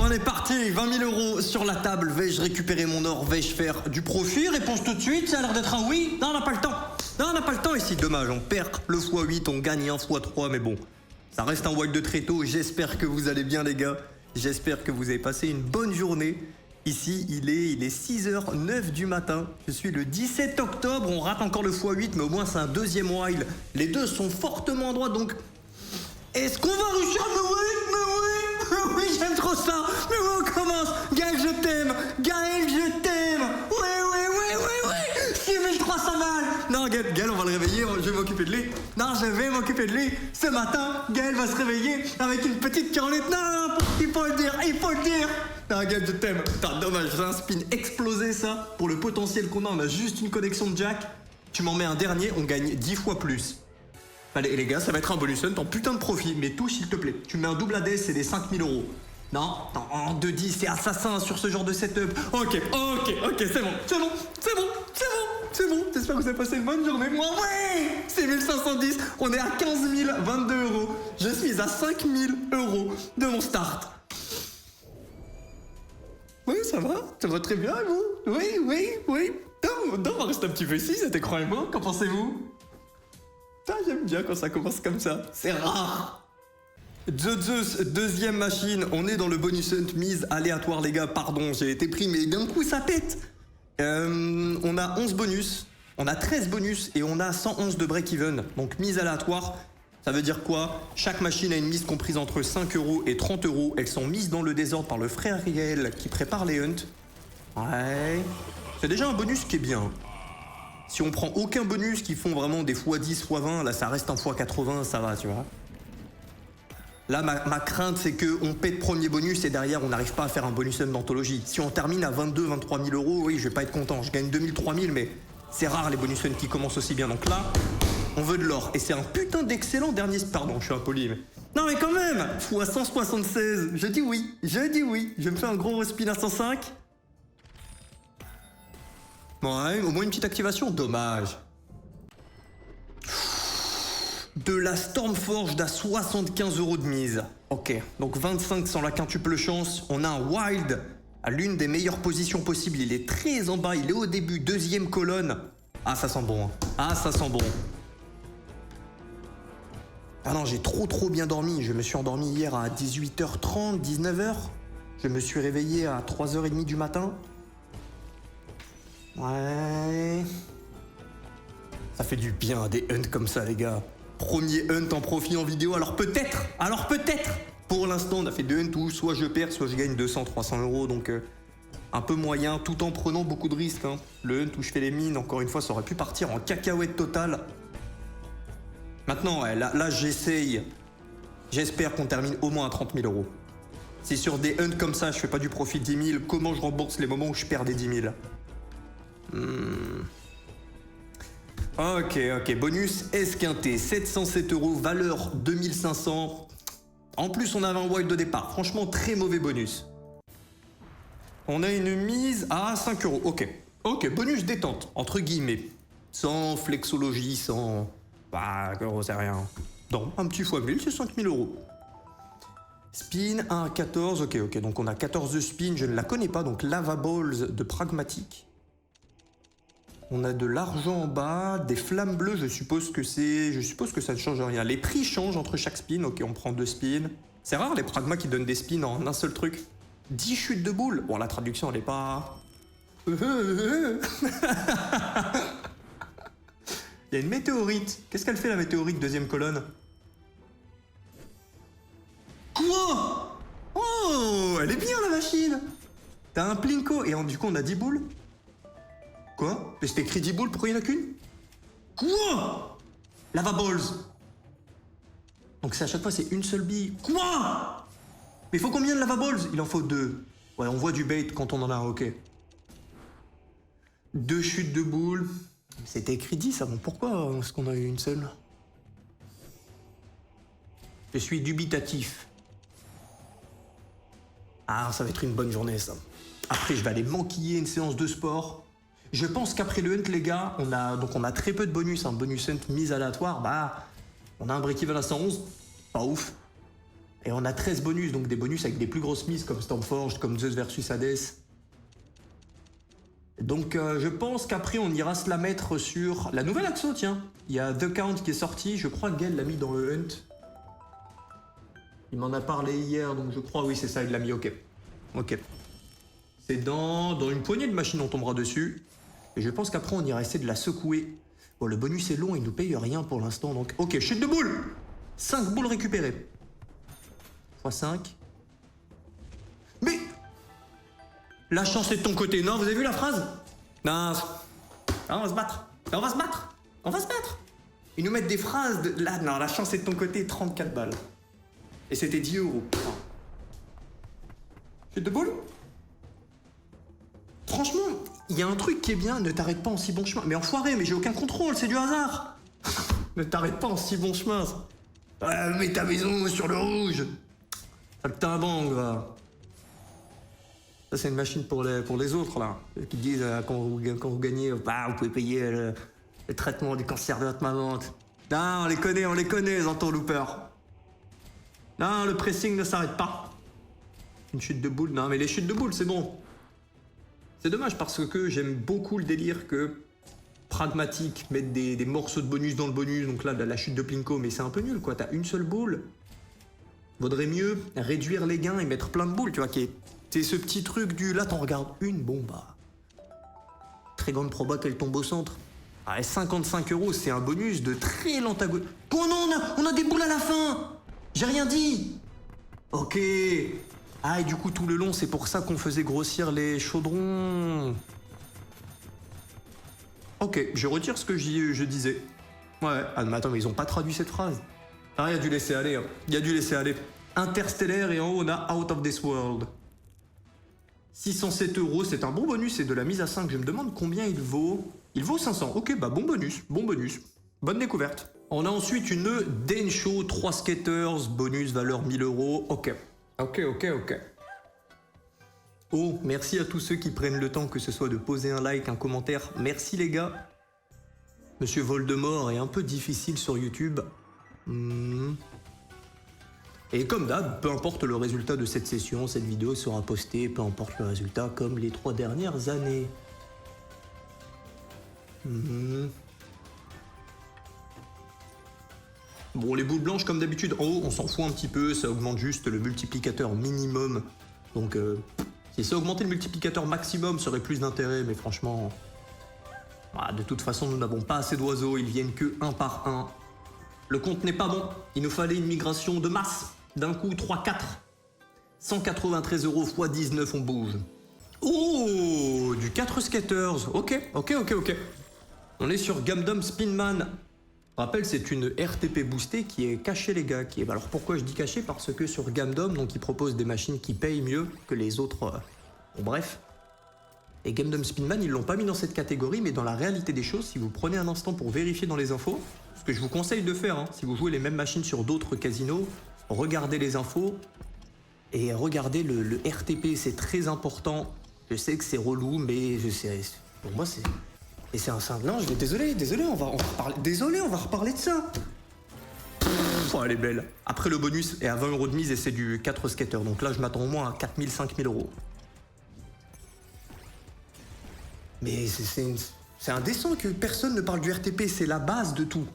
on est parti, 20 000 euros sur la table. Vais-je récupérer mon or? Vais-je faire du profit? Réponse tout de suite, ça a l'air d'être un oui. Non, on n'a pas le temps. Non, on n'a pas le temps ici, dommage. On perd le x8, on gagne un x3, mais bon. Ça reste un wild de très tôt. J'espère que vous allez bien, les gars. J'espère que vous avez passé une bonne journée. Ici, il est 6h09 du matin. Je suis le 17 octobre. On rate encore le x8, mais au moins c'est un deuxième wild. Les deux sont fortement à droite, donc... Est-ce qu'on va réussir? Mais oui, j'aime trop ça. Mais oui, on commence. Gaël, je t'aime. Gaël, je t'aime. Oui. 6300 balles. Non, Gaël, on va le réveiller. Je vais m'occuper de lui. Non, je vais m'occuper de lui. Ce matin, Gaël va se réveiller avec une petite carolette. Non, il faut le dire. Non, Gaël, je t'aime. Putain, dommage, c'est un spin explosé, ça. Pour le potentiel qu'on a, on a juste une connexion de jack. Tu m'en mets un dernier, on gagne 10 fois plus. Allez les gars, ça va être un bonus hunt en putain de profit, mais touche s'il te plaît. Tu mets un double ADS, c'est des 5 000 euros. Non, en 2-10, c'est assassin sur ce genre de setup. Ok, c'est bon. J'espère que vous avez passé une bonne journée. Moi, ouais, c'est 1510. On est à 15 022 euros. Je suis à 5 000 euros de mon start. Oui, ça va très bien, vous. Oui. Non, on va rester un petit peu ici, c'était croyez-moi. Qu'en pensez-vous? J'aime bien quand ça commence comme ça. C'est rare. Zeus, deuxième machine. On est dans le bonus hunt mise aléatoire, les gars. Pardon, j'ai été pris, mais d'un coup, ça pète. On a 11 bonus. On a 13 bonus et on a 111 de break-even. Donc, mise aléatoire, ça veut dire quoi? Chaque machine a une mise comprise entre 5 euros et 30 euros. Elles sont mises dans le désordre par le frère Riel qui prépare les hunts. Ouais. C'est déjà un bonus qui est bien. Si on prend aucun bonus qui font vraiment des x10, x20, là ça reste un x80, ça va, tu vois. Là, ma crainte, c'est qu'on pète premier bonus et derrière, on n'arrive pas à faire un bonus d'anthologie. Si on termine à 22, 23 000 euros, oui, je vais pas être content. Je gagne 2 000, 3 000, mais c'est rare les bonus qui commencent aussi bien. Donc là, on veut de l'or. Et c'est un putain d'excellent dernier... Pardon, je suis impoli, mais... Non, mais quand même, x 176, je dis oui. Je me fais un gros spin à 105. Ouais, au moins une petite activation, dommage. De la Stormforge à 75 euros de mise. Ok, donc 25 sans la quintuple chance. On a un wild à l'une des meilleures positions possibles. Il est très en bas, il est au début, deuxième colonne. Ah, ça sent bon. Ah non, j'ai trop bien dormi. Je me suis endormi hier à 18h30, 19h. Je me suis réveillé à 3h30 du matin. Ouais. Ça fait du bien des hunts comme ça, les gars. Premier hunt en profit en vidéo, alors peut-être. Pour l'instant, on a fait deux hunts où soit je perds, soit je gagne 200, 300 euros, donc un peu moyen, tout en prenant beaucoup de risques. Hein. Le hunt où je fais les mines, encore une fois, ça aurait pu partir en cacahuète totale. Maintenant, ouais, là j'essaye. J'espère qu'on termine au moins à 30 000 euros. Si sur des hunts comme ça, je fais pas du profit 10 000, comment je rembourse les moments où je perds des 10 000? Ok, bonus esquinté, 707 euros, valeur 2500. En plus, on avait un wild de départ. Franchement, très mauvais bonus. On a une mise à 5 euros. Ok, bonus détente, entre guillemets. Sans flexologie, sans... Bah, c'est rien. Non, un petit fois 1000, c'est 5000 euros. Spin 1 à 14, ok, donc on a 14 de spin, je ne la connais pas, donc Lava Balls de pragmatique. On a de l'argent en bas, des flammes bleues, je suppose que ça ne change rien. Les prix changent entre chaque spin, ok, on prend 2 spins. C'est rare les pragmas qui donnent des spins en un seul truc. 10 chutes de boules. Bon, la traduction, elle est pas... Il y a une météorite. Qu'est-ce qu'elle fait la météorite, deuxième colonne? Quoi? Oh, elle est bien la machine. T'as un plinko et du coup on a 10 boules. Quoi? Mais c'était écrit 10 boules, pourquoi il n'y en a qu'une? Quoi? Lava Balls. Donc c'est à chaque fois c'est une seule bille. Quoi? Mais il faut combien de Lava Balls? Il en faut 2. Ouais, on voit du bait quand on en a un, ok. 2 chutes de boules. C'était écrit 10 avant, pourquoi est-ce qu'on a eu une seule? Je suis dubitatif. Ah, ça va être une bonne journée, ça. Après, je vais aller m'enquiller une séance de sport. Je pense qu'après le hunt, les gars, on a très peu de bonus. Un bonus hunt mise aléatoire, bah, on a un break-even à 111. Pas ouf. Et on a 13 bonus, donc des bonus avec des plus grosses mises comme Stormforged, comme Zeus versus Hades. Donc je pense qu'après on ira se la mettre sur la nouvelle asso, tiens. Il y a The Count qui est sorti, je crois que Gale l'a mis dans le Hunt. Il m'en a parlé hier, donc je crois, oui c'est ça, il l'a mis, ok. Ok. C'est dans une poignée de machines, on tombera dessus. Et je pense qu'après on ira essayer de la secouer. Bon, le bonus est long, il nous paye rien pour l'instant, donc... Ok, chute de boules 5 boules récupérées. x5. Mais... La chance est de ton côté, non? Vous avez vu la phrase? Non, on va se battre. On va se battre. On va se battre. Ils nous mettent des phrases de... Là, non, la chance est de ton côté, 34 balles. Et c'était 10 €. Chute de boule? Franchement, il y a un truc qui est bien, ne t'arrête pas en si bon chemin. Mais enfoiré, mais j'ai aucun contrôle, c'est du hasard. Ne t'arrête pas en si bon chemin. Mets ta maison sur le rouge. Saltimbanque, va. Ça, c'est une machine pour les autres, là. Qui disent, quand vous gagnez, bah, vous pouvez payer le traitement du cancer de votre maman. Non, on les connaît, les entourloupeurs. Non, le pressing ne s'arrête pas. Une chute de boule, non, mais les chutes de boule, c'est bon. C'est dommage parce que j'aime beaucoup le délire que Pragmatique mettre des morceaux de bonus dans le bonus, donc là, la chute de Plinko, mais c'est un peu nul, quoi. T'as une seule boule. Vaudrait mieux réduire les gains et mettre plein de boules, tu vois, c'est ce petit truc du... Là, t'en regardes une, bon, bah... Très grande proba qu'elle tombe au centre. Ah, 55 €, c'est un bonus de très lent agonie. Oh non, on a des boules à la fin. J'ai rien dit. Ok. Ah, et du coup, tout le long, c'est pour ça qu'on faisait grossir les chaudrons. Ok, je retire ce que je disais. Ouais, ah, mais attends, mais ils ont pas traduit cette phrase. Ah, il a dû laisser aller, hein. Il a dû laisser aller. Interstellaire, et en haut, on a Out of this World. 607 €, c'est un bon bonus, c'est de la mise à 5. Je me demande combien il vaut. Il vaut 500. Ok, bah bon bonus, bon bonus. Bonne découverte. On a ensuite une Densho 3 Skaters, bonus valeur 1000 €. Ok. Ok. Oh, merci à tous ceux qui prennent le temps, que ce soit de poser un like, un commentaire. Merci les gars. Monsieur Voldemort est un peu difficile sur YouTube. Et comme d'hab, peu importe le résultat de cette session, cette vidéo sera postée, peu importe le résultat, comme les 3 dernières années. Bon, les boules blanches, comme d'habitude, en haut, on s'en fout un petit peu, ça augmente juste le multiplicateur minimum. Donc, si ça augmentait le multiplicateur maximum, ça aurait plus d'intérêt, mais franchement... de toute façon, nous n'avons pas assez d'oiseaux, ils viennent que un par un. Le compte n'est pas bon, il nous fallait une migration de masse. D'un coup, 3-4. 193 € x 19, on bouge. Oh, du 4 skaters. Ok. On est sur Gundam Spinman. Je rappelle, c'est une RTP boostée qui est cachée, les gars. Alors pourquoi je dis cachée? Parce que sur Gundam, donc ils proposent des machines qui payent mieux que les autres. Bon, bref. Et Gundam Spinman, ils l'ont pas mis dans cette catégorie, mais dans la réalité des choses, si vous prenez un instant pour vérifier dans les infos, ce que je vous conseille de faire, si vous jouez les mêmes machines sur d'autres casinos, regardez les infos et regardez le RTP, c'est très important. Je sais que c'est relou, mais pour moi c'est... Et c'est un... Non, désolé, on va reparler... Désolé, on va reparler de ça. Oh, elle est belle. Après, le bonus est à 20 € de mise et c'est du 4 skaters, donc là je m'attends au moins à 4 000, 5 000 €. Mais c'est indécent que personne ne parle du RTP, c'est la base de tout.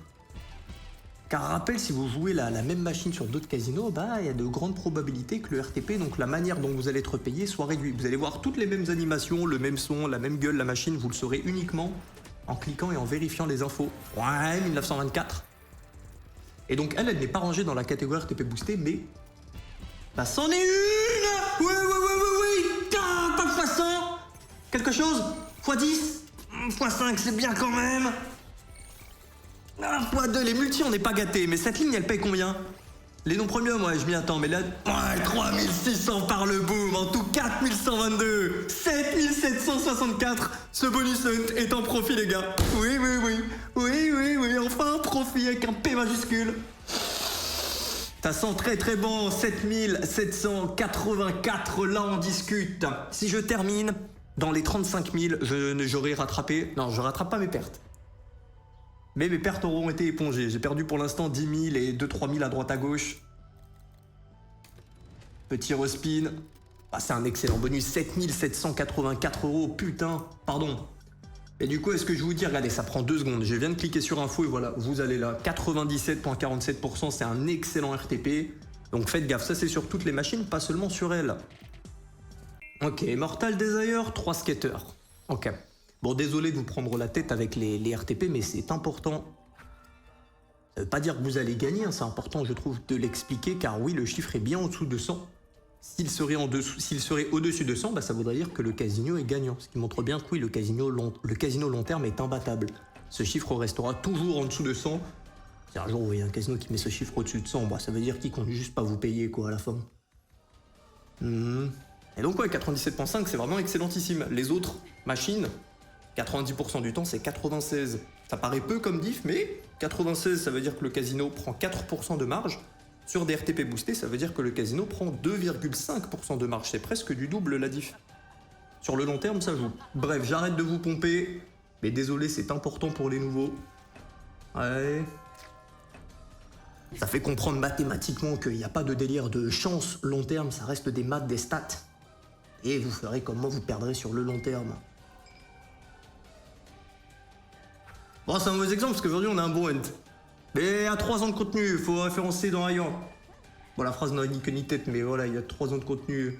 Car rappel, si vous jouez la même machine sur d'autres casinos, il y a de grandes probabilités que le RTP, donc la manière dont vous allez être payé, soit réduit. Vous allez voir toutes les mêmes animations, le même son, la même gueule, la machine, vous le saurez uniquement en cliquant et en vérifiant les infos. Ouais, 1924. Et donc elle n'est pas rangée dans la catégorie RTP boosté, mais... c'en est une. Oui, pas de façon. Quelque chose x10, x5, c'est bien quand même. x2, les multis, on n'est pas gâtés. Mais cette ligne, elle paye combien? Les non premium, ouais, je m'y attends. Mais là, 3600 par le boom. En tout, 4122. 7764. Ce bonus hunt est en profit, les gars. Oui. Enfin, un profit avec un P majuscule. Ça sent très bon. 7784. Là, on discute. Si je termine... Dans les 35 000, j'aurai rattrapé... Non, je rattrape pas mes pertes. Mais mes pertes auront été épongées. J'ai perdu pour l'instant 10 000 et 2-3 000 à droite à gauche. Petit respin. Ah, c'est un excellent bonus. 7784 €. Putain, pardon. Et du coup, est-ce que je vous dis, regardez, ça prend 2 secondes. Je viens de cliquer sur info et voilà, vous allez là. 97,47%, c'est un excellent RTP. Donc faites gaffe, ça c'est sur toutes les machines, pas seulement sur elle. Ok, Mortal Desire, 3 skaters. Ok. Bon, désolé de vous prendre la tête avec les RTP, mais c'est important. Ça veut pas dire que vous allez gagner, hein, c'est important, je trouve, de l'expliquer, car oui, le chiffre est bien en dessous de 100. S'il serait au-dessus de 100, bah, ça voudrait dire que le casino est gagnant. Ce qui montre bien que oui, le casino long terme est imbattable. Ce chiffre restera toujours en dessous de 100. Si un jour vous voyez un casino qui met ce chiffre au-dessus de 100, bah, ça veut dire qu'il compte juste pas vous payer quoi à la fin. Et donc ouais, 97.5 c'est vraiment excellentissime. Les autres machines, 90% du temps c'est 96. Ça paraît peu comme diff, mais 96 ça veut dire que le casino prend 4% de marge. Sur des RTP boostés, ça veut dire que le casino prend 2,5% de marge. C'est presque du double la diff. Sur le long terme, ça joue. Bref, j'arrête de vous pomper. Mais désolé, c'est important pour les nouveaux. Ouais. Ça fait comprendre mathématiquement qu'il n'y a pas de délire de chance long terme. Ça reste des maths, des stats. Et vous ferez comme moi, vous perdrez sur le long terme. Bon, c'est un mauvais exemple parce qu'aujourd'hui, on a un bon end. Mais à 3 ans de contenu, il faut référencer dans Ryan. Bon, la phrase n'a ni queue ni tête, mais voilà, il y a 3 ans de contenu.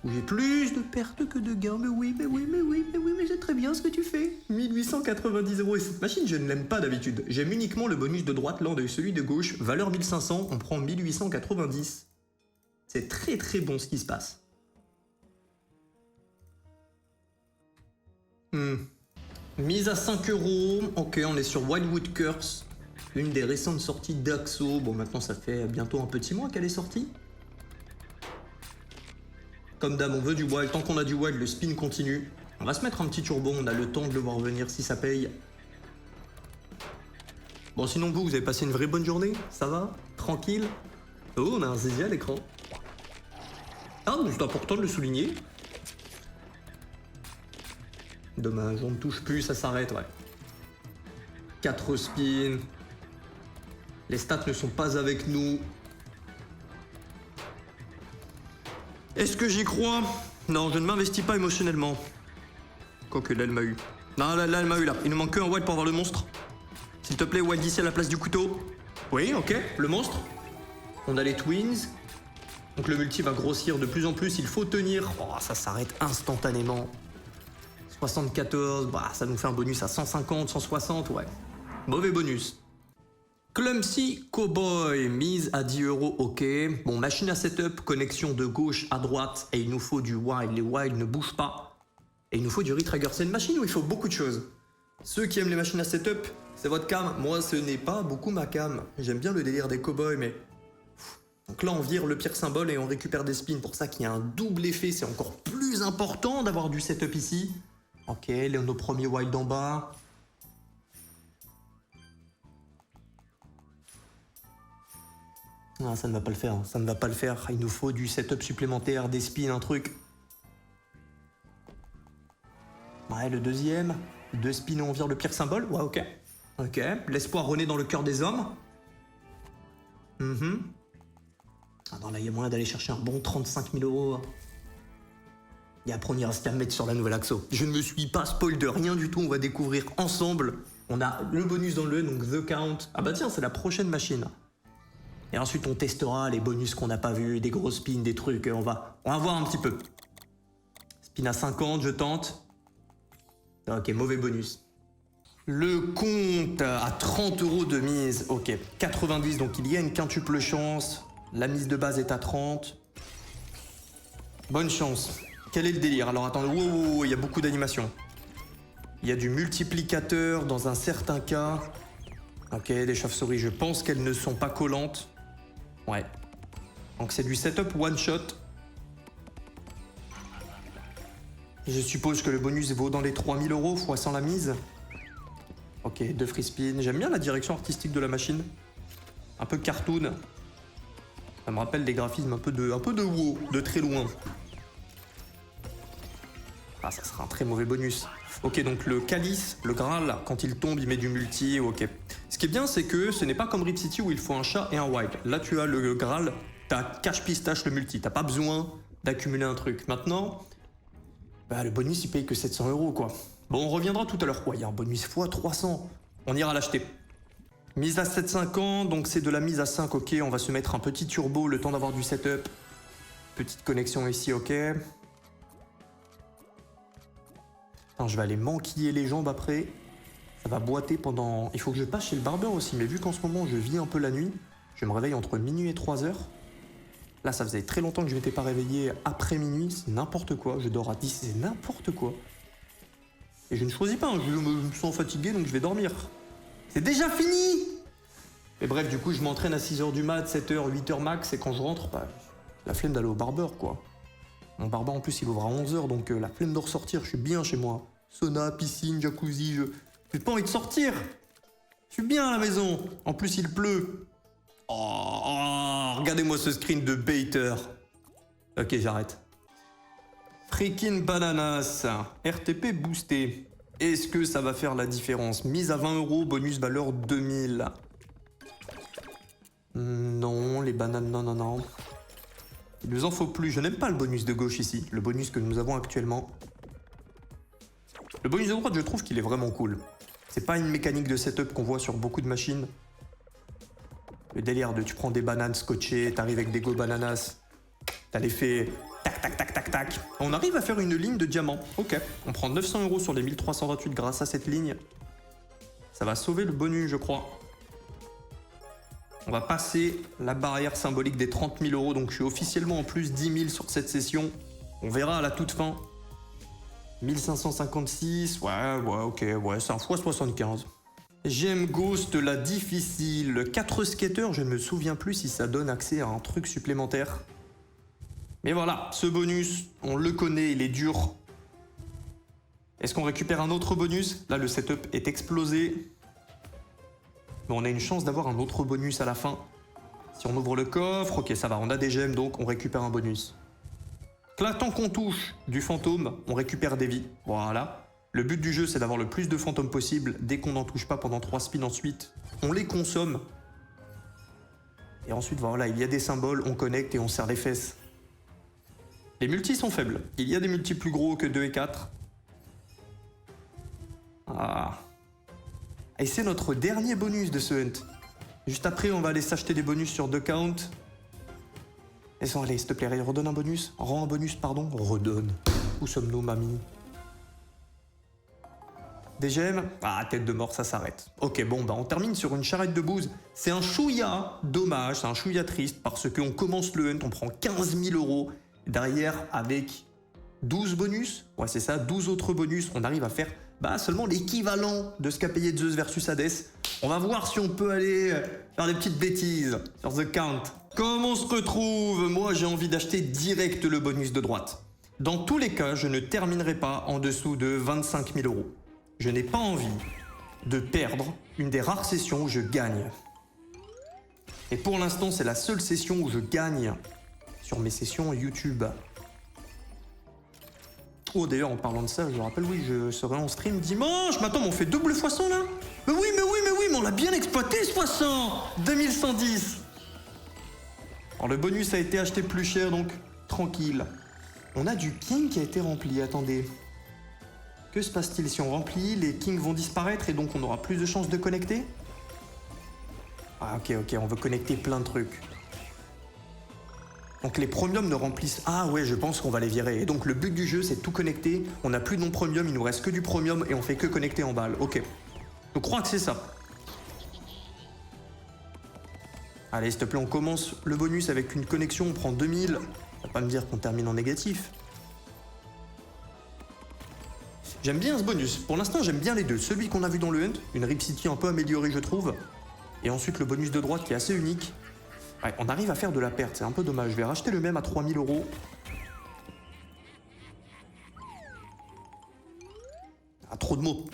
Où j'ai plus de pertes que de gains. Mais oui, mais c'est très bien ce que tu fais. 1890 €. Et cette machine, je ne l'aime pas d'habitude. J'aime uniquement le bonus de droite lors de celui de gauche. Valeur 1500, on prend 1890. C'est très très bon ce qui se passe. Mise à 5 €. Ok, on est sur Wildwood Curse. Une des récentes sorties d'Axo. Bon, maintenant ça fait bientôt un petit mois qu'elle est sortie. Comme d'hab, on veut du wild. Tant qu'on a du wild, le spin continue. On va se mettre un petit turbo. On a le temps de le voir venir si ça paye. Bon, sinon vous avez passé une vraie bonne journée? Ça va? Tranquille? Oh, on a un Zizi à l'écran. Ah, c'est important de le souligner. Dommage, on ne touche plus, ça s'arrête, ouais. 4 spins. Les stats ne sont pas avec nous. Est-ce que j'y crois? Non, je ne m'investis pas émotionnellement. Quoique là, elle m'a eu. Non, là, elle m'a eu, là. Il nous manque qu'un wild pour avoir le monstre. S'il te plaît, wild ici à la place du couteau. Oui, ok, le monstre. On a les twins. Donc le multi va grossir de plus en plus. Il faut tenir. Oh, ça s'arrête instantanément. 74, bah, ça nous fait un bonus à 150, 160, ouais. Mauvais bonus. Clumsy Cowboy, mise à 10 €, ok. Bon, machine à setup, connexion de gauche à droite, et il nous faut du wild. Les wild ne bougent pas. Et il nous faut du retrigger. C'est une machine où il faut beaucoup de choses. Ceux qui aiment les machines à setup, c'est votre cam. Moi, ce n'est pas beaucoup ma cam. J'aime bien le délire des cowboys, mais... Donc là, on vire le pire symbole et on récupère des spins. Pour ça qu'il y a un double effet, c'est encore plus important d'avoir du setup ici. Ok, nos premiers wild en bas. Non, ça ne va pas le faire, ça ne va pas le faire. Il nous faut du setup supplémentaire, des spins, un truc. Ouais, le deuxième. 2 spins et on vire le pire symbole. Ouais, ok. Ok, l'espoir renaît dans le cœur des hommes. Ah non, là, il y a moyen d'aller chercher un bon 35 000 €. Et après, on ira se mettre sur la nouvelle Axo. Je ne me suis pas spoil de rien du tout, on va découvrir ensemble. On a le bonus dans le, donc The Count. Ah bah tiens, c'est la prochaine machine. Et ensuite, on testera les bonus qu'on n'a pas vus, des gros spins, des trucs. On va voir un petit peu. Spin à 50, je tente. Ok, mauvais bonus. Le compte à 30 € de mise. Ok, 90, donc il y a une quintuple chance. La mise de base est à 30. Bonne chance. Quel est le délire? Alors attendez, wow, il y a beaucoup d'animations. Il y a du multiplicateur dans un certain cas. Ok, des chauves-souris, je pense qu'elles ne sont pas collantes. Ouais. Donc c'est du setup one shot. Et je suppose que le bonus vaut dans les 3000 € fois sans la mise. Ok, 2 free spin. J'aime bien la direction artistique de la machine. Un peu cartoon. Ça me rappelle des graphismes un peu de wow, de très loin. Ah, ça sera un très mauvais bonus. Ok, donc le calice, le Graal, quand il tombe, il met du multi, ok. Ce qui est bien, c'est que ce n'est pas comme Rip City où il faut un chat et un wild. Là, tu as le Graal T'as cash pistache le multi, t'as pas besoin d'accumuler un truc. Maintenant, bah, le bonus il paye que 700 € quoi. Bon, on reviendra tout à l'heure. Ouais, il y a un bonus x 300. On ira l'acheter. Mise à 7,50, donc c'est de la mise à 5, ok. On va se mettre un petit turbo, le temps d'avoir du setup. Petite connexion ici, ok. Attends, je vais aller manquiller les jambes après. Ça va boiter pendant... Il faut que je passe chez le barbeur aussi, mais vu qu'en ce moment je vis un peu la nuit, je me réveille entre minuit et 3 heures. Là, ça faisait très longtemps que je m'étais pas réveillé après minuit, c'est n'importe quoi. Je dors à 10, c'est n'importe quoi. Et je ne choisis pas, je me sens fatigué donc je vais dormir. C'est déjà fini! Et bref, du coup, je m'entraîne à 6h du mat, 7h, 8h max, et quand je rentre, bah, la flemme d'aller au barbeur, quoi. Mon barbeur, en plus, il ouvre à 11h, donc la flemme de ressortir, je suis bien chez moi. Sauna, piscine, jacuzzi, j'ai pas envie de sortir. Je suis bien à la maison. En plus, il pleut. Oh, regardez-moi ce screen de baiter. Ok, j'arrête. Freaking bananas. RTP boosté. Est-ce que ça va faire la différence? Mise à 20 €, bonus valeur 2000. Non, les bananes, non. Il nous en faut plus. Je n'aime pas le bonus de gauche ici. Le bonus que nous avons actuellement. Le bonus de droite, je trouve qu'il est vraiment cool. C'est pas une mécanique de setup qu'on voit sur beaucoup de machines. Le délire de tu prends des bananes scotchées, t'arrives avec des Go Bananas, t'as l'effet tac tac tac tac tac. On arrive à faire une ligne de diamant. Ok, on prend 900 € sur les 1328 grâce à cette ligne. Ça va sauver le bonus, je crois. On va passer la barrière symbolique des 30 000 €, donc je suis officiellement en plus 10 000 sur cette session. On verra à la toute fin. 1556, ok, c'est un x75. J'aime Ghost, la difficile. 4 skaters, je ne me souviens plus si ça donne accès à un truc supplémentaire. Mais voilà, ce bonus, on le connaît, il est dur. Est-ce qu'on récupère un autre bonus? Là, le setup est explosé. Mais on a une chance d'avoir un autre bonus à la fin. Si on ouvre le coffre, ok, ça va, on a des gemmes, donc on récupère un bonus. Là, tant qu'on touche du fantôme, on récupère des vies. Voilà. Le but du jeu, c'est d'avoir le plus de fantômes possible. Dès qu'on n'en touche pas pendant 3 spins ensuite, on les consomme. Et ensuite, voilà, il y a des symboles, on connecte et on serre les fesses. Les multis sont faibles. Il y a des multis plus gros que 2 et 4. Ah. Et c'est notre dernier bonus de ce hunt. Juste après, on va aller s'acheter des bonus sur 2 counts. Allez, s'il te plaît, redonne un bonus. Rends un bonus, pardon. Redonne. Où sommes-nous, mamie? Des gemmes? Ah, tête de mort, ça s'arrête. Ok, bon, bah on termine sur une charrette de bouse. C'est un chouïa dommage, c'est un chouïa triste, parce qu'on commence le hunt, on prend 15 000 €. Derrière, avec 12 bonus, ouais c'est ça, 12 autres bonus, on arrive à faire seulement l'équivalent de ce qu'a payé Zeus versus Hades. On va voir si on peut aller faire des petites bêtises sur The Count. Comme on se retrouve, moi j'ai envie d'acheter direct le bonus de droite. Dans tous les cas, je ne terminerai pas en dessous de 25 000 €. Je n'ai pas envie de perdre une des rares sessions où je gagne. Et pour l'instant, c'est la seule session où je gagne sur mes sessions YouTube. Oh d'ailleurs, en parlant de ça, je vous rappelle, oui, je serai en stream dimanche. Mais attends, mais on fait double x100 là? Mais oui, mais on l'a bien exploité ce x100. 2110. Alors le bonus a été acheté plus cher, donc tranquille. On a du king qui a été rempli, attendez. Que se passe-t-il si on remplit? Les kings vont disparaître et donc on aura plus de chances de connecter? Ah ok, on veut connecter plein de trucs. Donc les premiums ne remplissent... Ah ouais, je pense qu'on va les virer. Et donc le but du jeu, c'est de tout connecter. On n'a plus de non-premium, il nous reste que du premium et on fait que connecter en balle. Ok. Je crois que c'est ça. Allez, s'il te plaît, on commence le bonus avec une connexion, on prend 2000. On va pas me dire qu'on termine en négatif. J'aime bien ce bonus. Pour l'instant, j'aime bien les deux. Celui qu'on a vu dans le hunt, une Rip City un peu améliorée, je trouve. Et ensuite, le bonus de droite qui est assez unique. Ouais, on arrive à faire de la perte, c'est un peu dommage. Je vais racheter le même à 3000 €. Ah, trop de mots.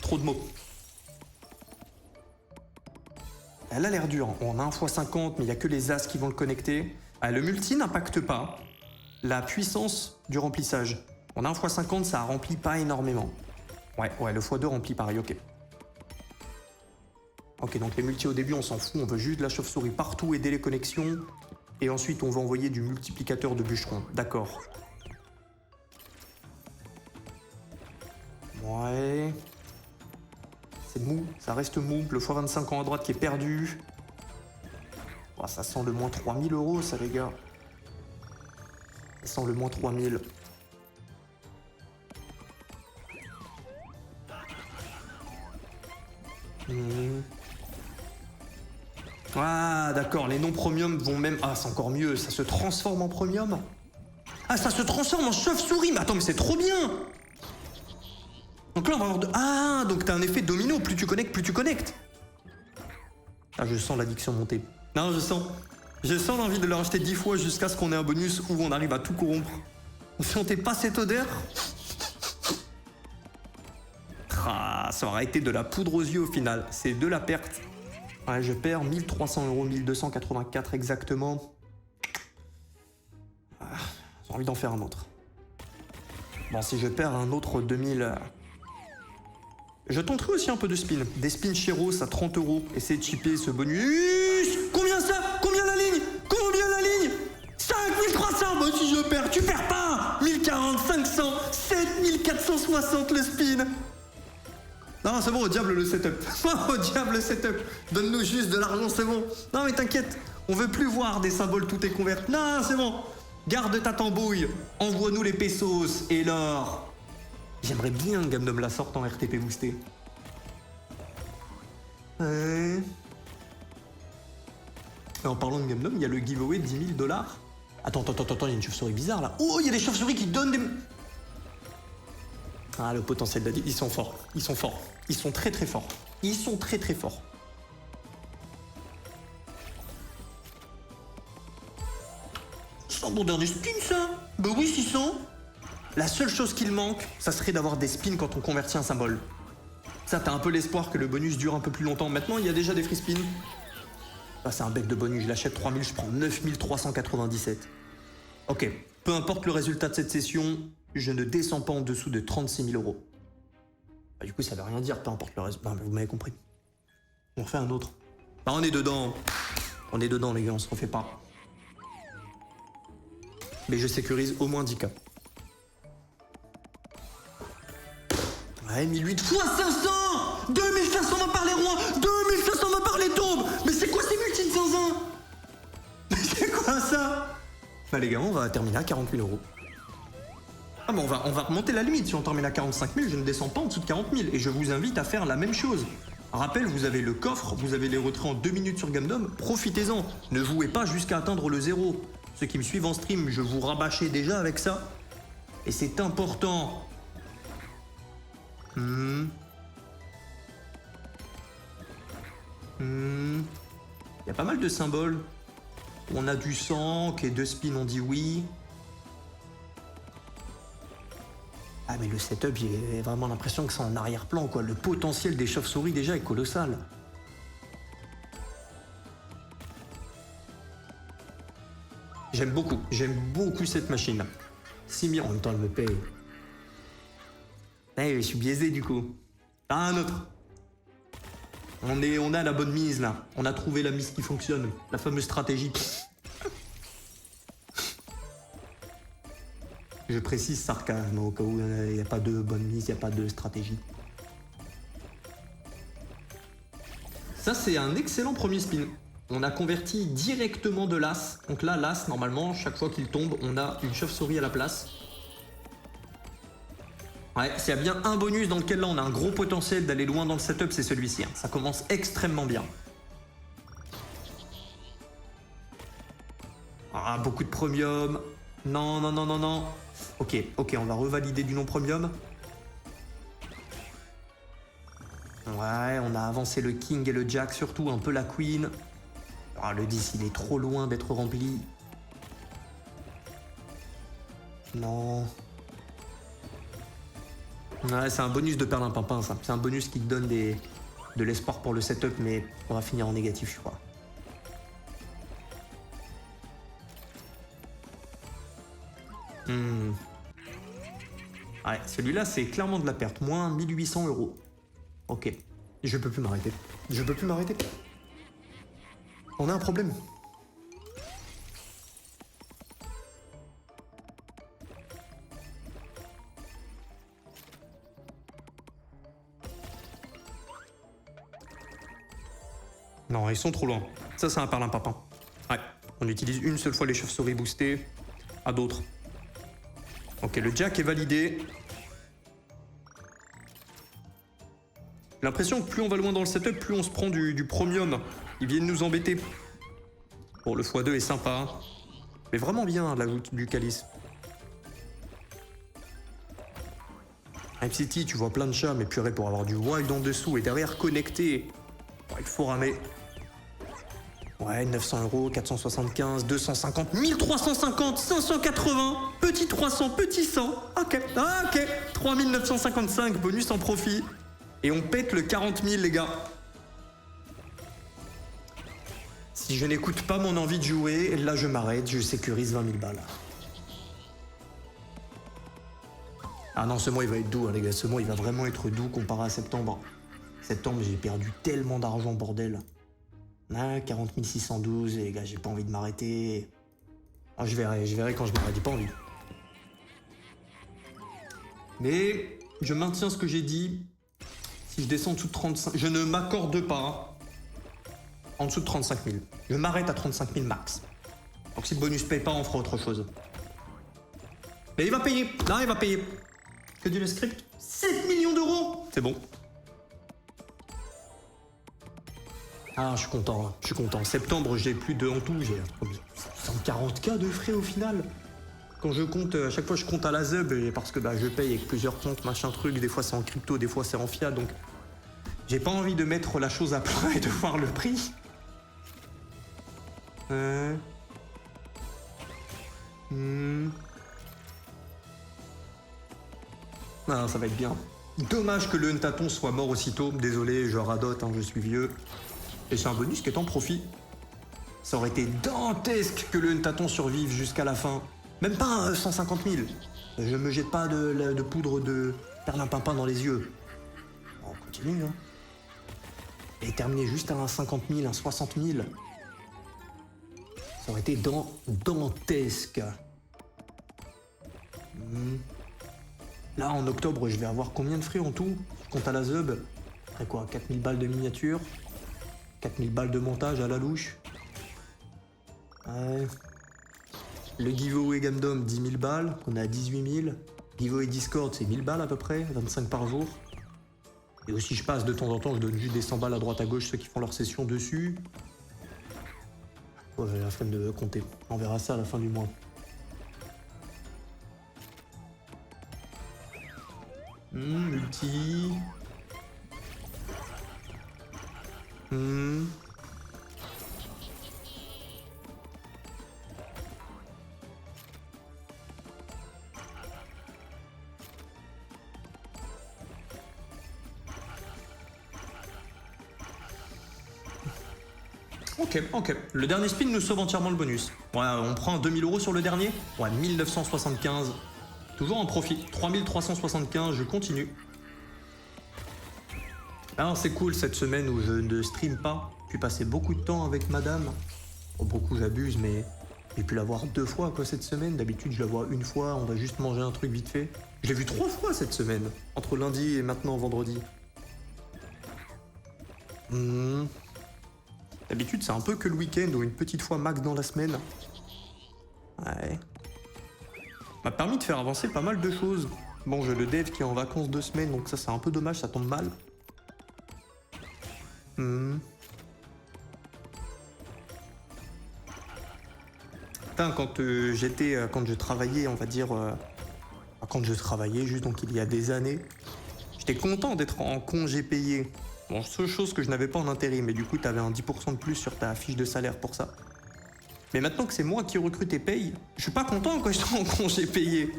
Elle a l'air dure. On a un x50, mais il n'y a que les As qui vont le connecter. Ah, le multi n'impacte pas la puissance du remplissage. On a un x50, ça remplit pas énormément. Ouais, le x2 remplit pareil, ok. Ok, donc les multis au début, on s'en fout, on veut juste de la chauve-souris partout, aider les connexions. Et ensuite, on va envoyer du multiplicateur de bûcheron. D'accord. Ouais. C'est mou, ça reste mou. Le x25 en à droite qui est perdu. Oh, ça sent le moins 3000 euros, ça, les gars. Ça sent le moins 3000. Ah, d'accord, les non-premium vont même... Ah, c'est encore mieux, ça se transforme en premium. Ah, ça se transforme en chauve-souris. Mais attends, mais c'est trop bien. Donc là, on va avoir... Ah, donc t'as un effet domino. Plus tu connectes, plus tu connectes. Ah, je sens l'addiction monter. Non, je sens l'envie de le racheter 10 fois jusqu'à ce qu'on ait un bonus où on arrive à tout corrompre. Vous sentez pas cette odeur? Ah, ça aura été de la poudre aux yeux au final. C'est de la perte. Ouais, je perds 1300 euros, 1284 exactement. Ah, j'ai envie d'en faire un autre. Bon, si je perds un autre 2000... Je tenterai aussi un peu de spin. Des spins Cheros à 30 euros. Essayer de chipper ce bonus. Combien ça? Combien la ligne? Combien la ligne? 5300. Bon, si je perds, tu perds pas. 1040, 500, 7460 le spin. Non, c'est bon, au diable le setup. Au diable le setup. Donne-nous juste de l'argent, c'est bon. Non, mais t'inquiète, on veut plus voir des symboles tout est converti. Non, c'est bon. Garde ta tambouille. Envoie-nous les pesos et l'or. J'aimerais bien que Gamdom la sorte en RTP boosté. Et en parlant de Gamdom, il y a le giveaway de 10 000 $. Attends, il y a une chauve-souris bizarre là. Oh, il y a des chauves-souris qui donnent des... Ah, le potentiel d'Adi, ils sont forts. Ils sont forts. Ils sont très très forts. Ils sont très très forts. C'est un bon dernier spin ça. Bah oui, 600. La seule chose qu'il manque, ça serait d'avoir des spins quand on convertit un symbole. Ça, t'as un peu l'espoir que le bonus dure un peu plus longtemps. Maintenant, il y a déjà des free spins. Ah, c'est un bec de bonus, je l'achète 3000, je prends 9397. Ok, peu importe le résultat de cette session, je ne descends pas en dessous de 36 000 euros. Bah, du coup, ça veut rien dire, peu importe le résultat. Bah, vous m'avez compris. On refait un autre. Bah, on est dedans. On est dedans, les gars, on se refait pas. Mais je sécurise au moins 10K. Ouais, 1008 fois 500 2500 va par les rois 2500 va par les tombes. Mais c'est quoi ces multis de 101? Mais c'est quoi ça? Bah les gars, on va terminer à 40 000 euros. Ah mais on va remonter la limite. Si on termine à 45 000, je ne descends pas en dessous de 40 000. Et je vous invite à faire la même chose. Rappel, vous avez le coffre, vous avez les retraits en 2 minutes sur Gamdom. Profitez-en. Ne jouez pas jusqu'à atteindre le 0. Ceux qui me suivent en stream, je vous rabâchais déjà avec ça. Et c'est important. Il y a pas mal de symboles. On a du sang, qui est 2 spins, on dit oui. Ah mais le setup, j'ai vraiment l'impression que c'est en arrière-plan, quoi. Le potentiel des chauves-souris déjà est colossal. J'aime beaucoup cette machine. 6 000, en même temps elle me paye. Eh, je suis biaisé du coup. Ah, un autre. On a la bonne mise là. On a trouvé la mise qui fonctionne. La fameuse stratégie. Je précise sarcasme au cas où il n'y a pas de bonne mise, il n'y a pas de stratégie. Ça c'est un excellent premier spin. On a converti directement de l'as. Donc là, l'as, normalement, chaque fois qu'il tombe, on a une chauve-souris à la place. Ouais, s'il y a bien un bonus dans lequel là on a un gros potentiel d'aller loin dans le setup, c'est celui-ci. Hein. Ça commence extrêmement bien. Ah, beaucoup de premium. Non. Ok, on va revalider du non-premium. Ouais, on a avancé le king et le jack, surtout un peu la queen. Ah, le 10, il est trop loin d'être rempli. Non. Ouais, c'est un bonus de perlimpinpin, ça. C'est un bonus qui te donne de l'espoir pour le setup, mais on va finir en négatif, je crois. Ouais, celui-là, c'est clairement de la perte. Moins 1800 euros. Ok. Je peux plus m'arrêter. On a un problème. Non, ils sont trop loin. Ça, c'est un perlimpinpin. Ouais, on utilise une seule fois les chauves-souris boostées. À d'autres. Ok, le jack est validé. J'ai l'impression que plus on va loin dans le setup, plus on se prend du premium. Ils viennent nous embêter. Bon, le x2 est sympa. Mais vraiment bien, l'ajout du calice. M-City, tu vois plein de chats, mais purée, pour avoir du wild en dessous et derrière connecté. Ouais, il faut ramer. Ouais, 900 €, 475, 250, 1350, 580, petit 300, petit 100. Ok, ok. 3955, bonus en profit. Et on pète le 40 000, les gars. Si je n'écoute pas mon envie de jouer, là je m'arrête, je sécurise 20 000 balles. Ah non, ce mois il va être doux, hein, les gars. Ce mois il va vraiment être doux comparé à septembre. Septembre, j'ai perdu tellement d'argent, bordel. Ah, 40 612, les gars, j'ai pas envie de m'arrêter. Ah, je verrai quand je m'arrête, j'ai pas envie. Mais je maintiens ce que j'ai dit. Si je descends en dessous de 35... Je ne m'accorde pas en dessous de 35 000. Je m'arrête à 35 000 max. Donc si le bonus paye pas, on fera autre chose. Mais il va payer. Là, il va payer. Que dit le script? 7 millions d'euros. C'est bon. Ah, je suis content, hein. Je suis content. Septembre, j'ai plus de... En tout, j'ai 140K de frais au final. Quand je compte, à chaque fois je compte à la ZUB, parce que bah, je paye avec plusieurs comptes, machin truc, des fois c'est en crypto, des fois c'est en fiat, donc j'ai pas envie de mettre la chose à plat et de voir le prix. Ah, ça va être bien. Dommage que le Huntaton soit mort aussitôt, désolé, je radote, hein, je suis vieux. Et c'est un bonus qui est en profit. Ça aurait été dantesque que le Huntaton survive jusqu'à la fin. Même pas 150 000. Je me jette pas de poudre de perlimpinpin dans les yeux. On continue, hein. Et terminer juste à un 50 000, un 60 000. Ça aurait été dantesque. Là, en octobre, je vais avoir combien de frais en tout? Je compte à la ZUB. Après quoi, 4000 balles de miniature. 4000 balles de montage à la louche. Ouais. Le giveaway Gamdom, 10 000 balles, on est à 18 000. Giveaway Discord, c'est 1000 balles à peu près, 25 par jour. Et aussi, je passe de temps en temps, je donne juste des 100 balles à droite à gauche, ceux qui font leur session dessus. Ouais, j'ai la flemme de compter. On verra ça à la fin du mois. Multi. Ok. Le dernier spin nous sauve entièrement le bonus. Ouais, on prend 2000 € sur le dernier. Ouais, 1975. Toujours en profit. 3375, je continue. Alors c'est cool cette semaine où je ne stream pas. J'ai passé beaucoup de temps avec madame. Oh, beaucoup j'abuse, mais j'ai pu la voir 2 fois quoi cette semaine. D'habitude je la vois une fois, on va juste manger un truc vite fait. Je l'ai vue 3 fois cette semaine. Entre lundi et maintenant vendredi. D'habitude, c'est un peu que le week-end ou une petite fois max dans la semaine. Ouais. M'a permis de faire avancer pas mal de choses. Bon, j'ai le dev qui est en vacances 2 semaines, donc ça c'est un peu dommage, ça tombe mal. Putain, quand je travaillais, on va dire... quand je travaillais, juste donc il y a des années, j'étais content d'être en congé payé. Bon, seule chose que je n'avais pas en intérim, mais du coup, tu avais un 10% de plus sur ta fiche de salaire pour ça. Mais maintenant que c'est moi qui recrute et paye, je suis pas content quand je suis en congé payé.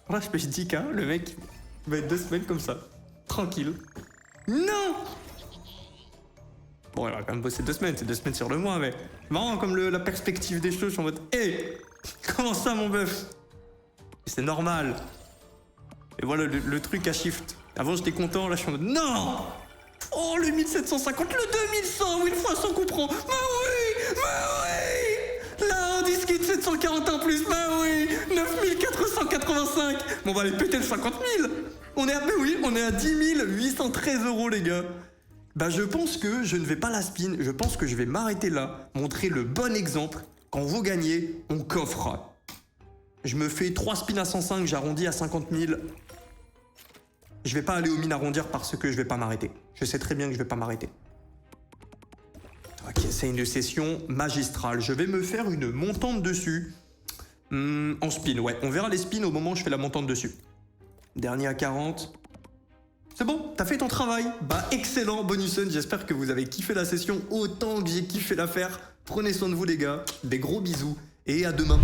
Là, je pêche 10K, le mec va être 2 semaines comme ça. Tranquille. Non! Bon, il va quand même bosser 2 semaines, c'est 2 semaines sur le mois, mais... Marrant comme la perspective des choses, je suis en mode... Hé! Comment ça, mon bœuf? C'est normal. Et voilà, le truc à shift. Avant j'étais content, là je suis en mode non! Oh le 1750, le 2100, oui le fois 100 comprend. Bah oui! Là on disquette 741 plus, bah oui! 9485. Bon bah allez péter le 50 000. On est à 10 813 € les gars. Bah je pense que je ne vais pas la spin, je pense que je vais m'arrêter là, montrer le bon exemple. Quand vous gagnez, on coffre. Je me fais 3 spins à 105, j'arrondis à 50 000. Je vais pas aller aux mines arrondir parce que je vais pas m'arrêter. Je sais très bien que je vais pas m'arrêter. Ok, c'est une session magistrale. Je vais me faire une montante dessus. En spin, ouais. On verra les spins au moment où je fais la montante dessus. Dernier à 40. C'est bon, t'as fait ton travail. Bah excellent, Bonuson. J'espère que vous avez kiffé la session autant que j'ai kiffé la faire. Prenez soin de vous les gars. Des gros bisous et à demain.